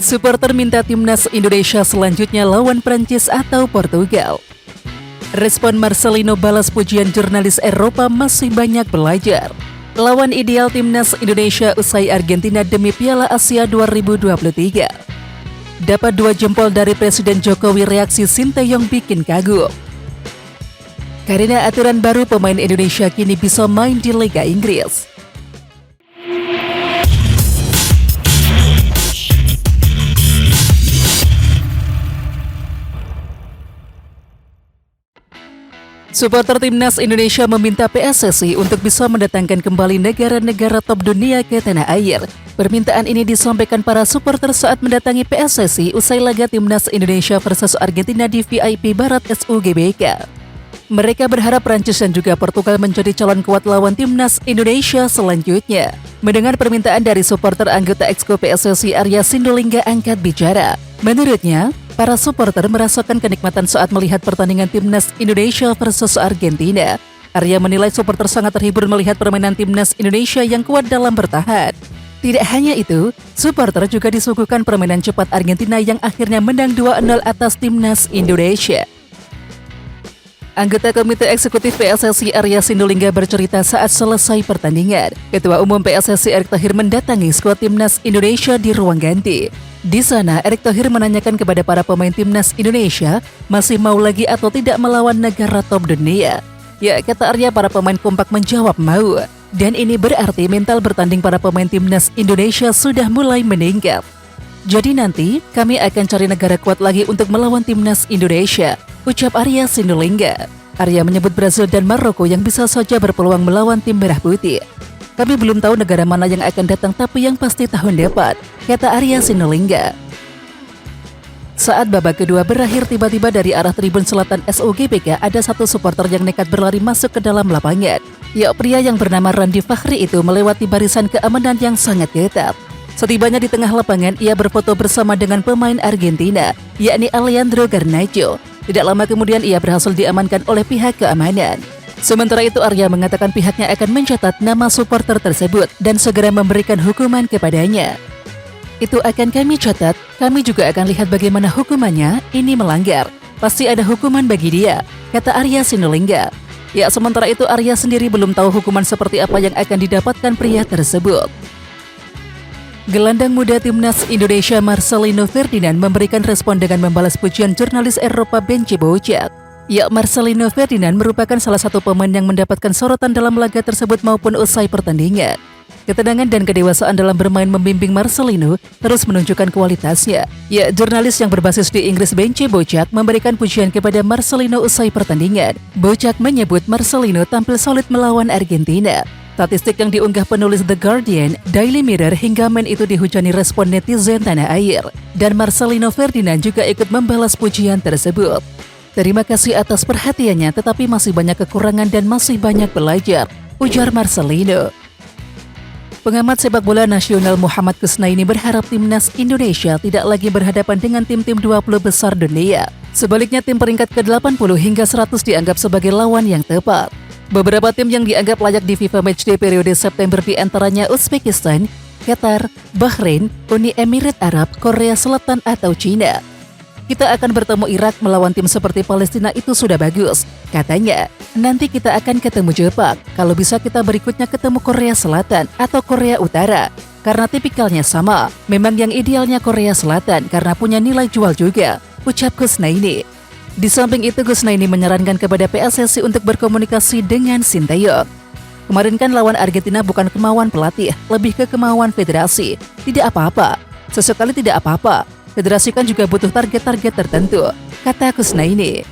Supporter minta timnas Indonesia selanjutnya lawan Prancis atau Portugal. Respon Marcelino balas pujian jurnalis Eropa masih banyak belajar. Lawan ideal timnas Indonesia usai Argentina demi Piala Asia 2023. Dapat 2 jempol dari Presiden Jokowi, reaksi Sinteyong bikin kagum. Karena aturan baru, pemain Indonesia kini bisa main di Liga Inggris. Supporter timnas Indonesia meminta PSSI untuk bisa mendatangkan kembali negara-negara top dunia ke tanah air. Permintaan ini disampaikan para supporter saat mendatangi PSSI usai laga timnas Indonesia versus Argentina di VIP Barat SUGBK. Mereka berharap Prancis dan juga Portugal menjadi calon kuat lawan timnas Indonesia selanjutnya. Mendengar permintaan dari supporter, anggota Exco PSSI Arya Sinulinga angkat bicara. Menurutnya, para supporter merasakan kenikmatan saat melihat pertandingan timnas Indonesia versus Argentina. Arya menilai supporter sangat terhibur melihat permainan timnas Indonesia yang kuat dalam bertahan. Tidak hanya itu, supporter juga disuguhkan permainan cepat Argentina yang akhirnya menang 2-0 atas timnas Indonesia. Anggota Komite Eksekutif PSSI Arya Sinulinga bercerita saat selesai pertandingan, Ketua Umum PSSI Erick Thohir mendatangi skuad timnas Indonesia di ruang ganti. Di sana, Erick Thohir menanyakan kepada para pemain timnas Indonesia masih mau lagi atau tidak melawan negara top dunia. Ya, kata Arya, para pemain kompak menjawab mau. Dan ini berarti mental bertanding para pemain timnas Indonesia sudah mulai meningkat. Jadi nanti kami akan cari negara kuat lagi untuk melawan timnas Indonesia, ucap Arya Sinulinga. Arya menyebut Brazil dan Maroko yang bisa saja berpeluang melawan tim merah putih. Kami belum tahu negara mana yang akan datang, tapi yang pasti tahun depan, kata Arya Sinulinga. Saat babak kedua berakhir, tiba-tiba dari arah tribun selatan SUGBK ada satu supporter yang nekat berlari masuk ke dalam lapangan. Ya, pria yang bernama Randy Fakhri itu melewati barisan keamanan yang sangat ketat. Setibanya di tengah lapangan, ia berfoto bersama dengan pemain Argentina, yakni Alejandro Garnacho. Tidak lama kemudian ia berhasil diamankan oleh pihak keamanan. Sementara itu, Arya mengatakan pihaknya akan mencatat nama supporter tersebut dan segera memberikan hukuman kepadanya. Itu akan kami catat, kami juga akan lihat bagaimana hukumannya, ini melanggar. Pasti ada hukuman bagi dia, kata Arya Sinulinga. Ya, sementara itu Arya sendiri belum tahu hukuman seperti apa yang akan didapatkan pria tersebut. Gelandang muda timnas Indonesia Marcelino Ferdinand memberikan respon dengan membalas pujian jurnalis Eropa Benji Bojak. Ya, Marcelino Ferdinand merupakan salah satu pemain yang mendapatkan sorotan dalam laga tersebut maupun usai pertandingan. Ketenangan dan kedewasaan dalam bermain membimbing Marcelino terus menunjukkan kualitasnya. Ya, jurnalis yang berbasis di Inggris Benji Bojak memberikan pujian kepada Marcelino usai pertandingan. Bojak menyebut Marcelino tampil solid melawan Argentina. Statistik yang diunggah penulis The Guardian, Daily Mirror hingga men itu dihujani respon netizen tanah air. Dan Marcelino Ferdinand juga ikut membalas pujian tersebut. Terima kasih atas perhatiannya, tetapi masih banyak kekurangan dan masih banyak belajar, ujar Marcelino. Pengamat sepak bola nasional Muhammad Kusnaini berharap timnas Indonesia tidak lagi berhadapan dengan tim-tim 20 besar dunia. Sebaliknya, tim peringkat ke-80 hingga 100 dianggap sebagai lawan yang tepat. Beberapa tim yang dianggap layak di FIFA Matchday periode September diantaranya Uzbekistan, Qatar, Bahrain, Uni Emirat Arab, Korea Selatan atau Cina. Kita akan bertemu Irak, melawan tim seperti Palestina itu sudah bagus, katanya. Nanti kita akan ketemu Jepang, kalau bisa kita berikutnya ketemu Korea Selatan atau Korea Utara. Karena tipikalnya sama, memang yang idealnya Korea Selatan karena punya nilai jual juga, ucap Kusnaini. Di samping itu, Kusnaini menyarankan kepada PSSI untuk berkomunikasi dengan Sinteyong. Kemarin kan lawan Argentina bukan kemauan pelatih, lebih ke kemauan federasi. Tidak apa-apa, sesekali tidak apa-apa. Federasi kan juga butuh target-target tertentu, kata Kusnaini.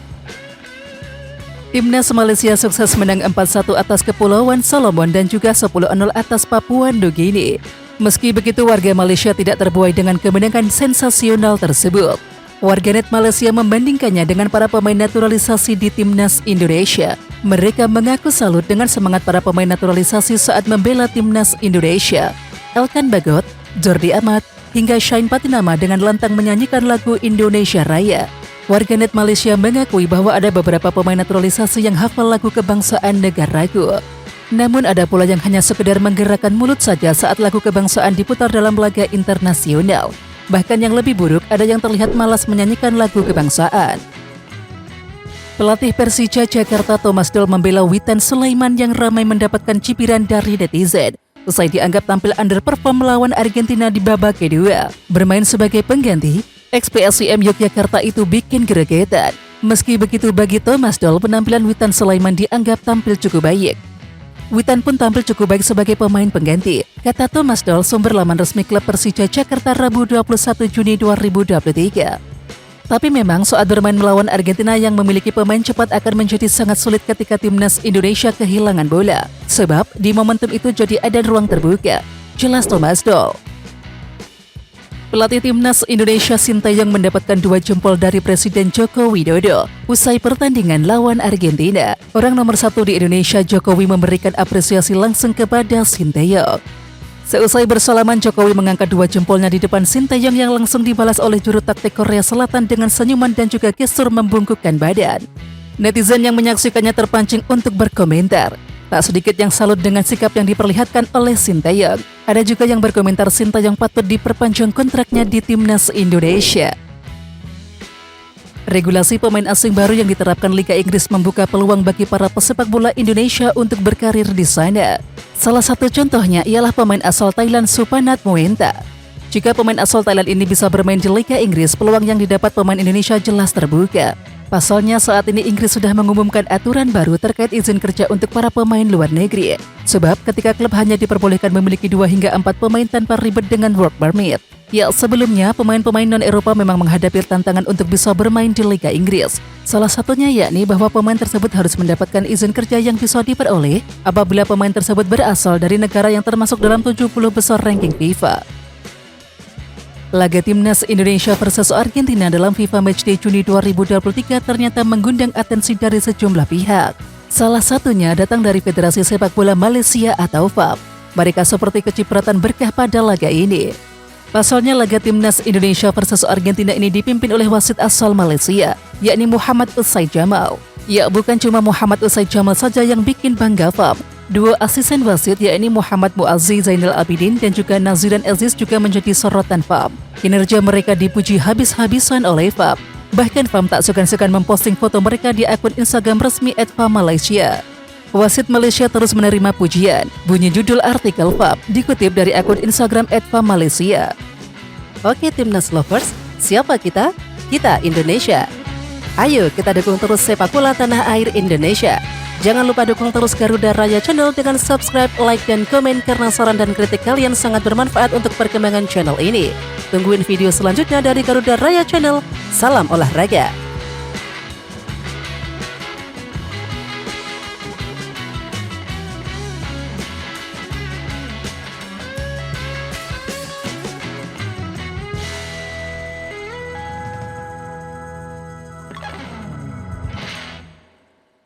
Timnas Malaysia sukses menang 4-1 atas Kepulauan Solomon dan juga 10-0 atas Papua Nugini. Meski begitu, warga Malaysia tidak terbuai dengan kemenangan sensasional tersebut. Warganet Malaysia membandingkannya dengan para pemain naturalisasi di timnas Indonesia. Mereka mengaku salut dengan semangat para pemain naturalisasi saat membela timnas Indonesia. Elkan Bagot, Jordi Amat, hingga Shine Patinama dengan lantang menyanyikan lagu Indonesia Raya. Warganet Malaysia mengakui bahwa ada beberapa pemain naturalisasi yang hafal lagu kebangsaan negaraku. Namun ada pula yang hanya sekedar menggerakkan mulut saja saat lagu kebangsaan diputar dalam laga internasional. Bahkan yang lebih buruk, ada yang terlihat malas menyanyikan lagu kebangsaan. Pelatih Persija Jakarta Thomas Doll membela Witan Sulaiman yang ramai mendapatkan cibiran dari netizen usai dianggap tampil underperform melawan Argentina di babak kedua. Bermain sebagai pengganti, ex-PSIM Yogyakarta itu bikin gregetan. Meski begitu, bagi Thomas Doll, penampilan Witan Sulaiman dianggap tampil cukup baik. Witan pun tampil cukup baik sebagai pemain pengganti, kata Thomas Doll, sumber laman resmi klub Persija Jakarta Rabu 21 Juni 2023. Tapi memang saat bermain melawan Argentina yang memiliki pemain cepat akan menjadi sangat sulit ketika timnas Indonesia kehilangan bola. Sebab di momentum itu jadi ada ruang terbuka, jelas Thomas Doll. Pelatih timnas Indonesia Sintayong mendapatkan 2 jempol dari Presiden Joko Widodo usai pertandingan lawan Argentina. Orang nomor 1 di Indonesia, Jokowi, memberikan apresiasi langsung kepada Sintayong. Seusai bersalaman, Jokowi mengangkat 2 jempolnya di depan Sintayong yang langsung dibalas oleh juru taktik Korea Selatan dengan senyuman dan juga gestur membungkukkan badan. Netizen yang menyaksikannya terpancing untuk berkomentar. Tak sedikit yang salut dengan sikap yang diperlihatkan oleh Sintayong. Ada juga yang berkomentar Sintayong patut diperpanjang kontraknya di timnas Indonesia. Regulasi pemain asing baru yang diterapkan Liga Inggris membuka peluang bagi para pesepak bola Indonesia untuk berkarir di sana. Salah satu contohnya ialah pemain asal Thailand Supanat Muenta. Jika pemain asal Thailand ini bisa bermain di Liga Inggris, peluang yang didapat pemain Indonesia jelas terbuka. Pasalnya saat ini Inggris sudah mengumumkan aturan baru terkait izin kerja untuk para pemain luar negeri. Sebab ketika klub hanya diperbolehkan memiliki 2 hingga 4 pemain tanpa ribet dengan work permit. Ya, sebelumnya pemain-pemain non-Eropa memang menghadapi tantangan untuk bisa bermain di Liga Inggris. Salah satunya yakni bahwa pemain tersebut harus mendapatkan izin kerja yang bisa diperoleh apabila pemain tersebut berasal dari negara yang termasuk dalam 70 besar ranking FIFA. Laga timnas Indonesia versus Argentina dalam FIFA Matchday Juni 2023 ternyata mengundang atensi dari sejumlah pihak. Salah satunya datang dari Federasi Sepak Bola Malaysia atau FAM. Mereka seperti kecipratan berkah pada laga ini. Pasalnya laga timnas Indonesia versus Argentina ini dipimpin oleh wasit asal Malaysia, yakni Muhammad Usaid Jamal. Ya, bukan cuma Muhammad Usaid Jamal saja yang bikin bangga FAM. 2 asisten wasit yakni Muhammad Muazzi Zainal Abidin dan juga Naziran Aziz juga menjadi sorotan FAM. Kinerja mereka dipuji habis-habisan oleh FAM. Bahkan FAM tak segan-segan memposting foto mereka di akun Instagram resmi @FAMMalaysia. Wasit Malaysia terus menerima pujian. Bunyi judul artikel FAM dikutip dari akun Instagram @FAMMalaysia. Oke Timnas Lovers, siapa kita? Kita Indonesia. Ayo kita dukung terus sepak bola tanah air Indonesia. Jangan lupa dukung terus Garuda Raya Channel dengan subscribe, like, dan komen karena saran dan kritik kalian sangat bermanfaat untuk perkembangan channel ini. Tungguin video selanjutnya dari Garuda Raya Channel. Salam olahraga.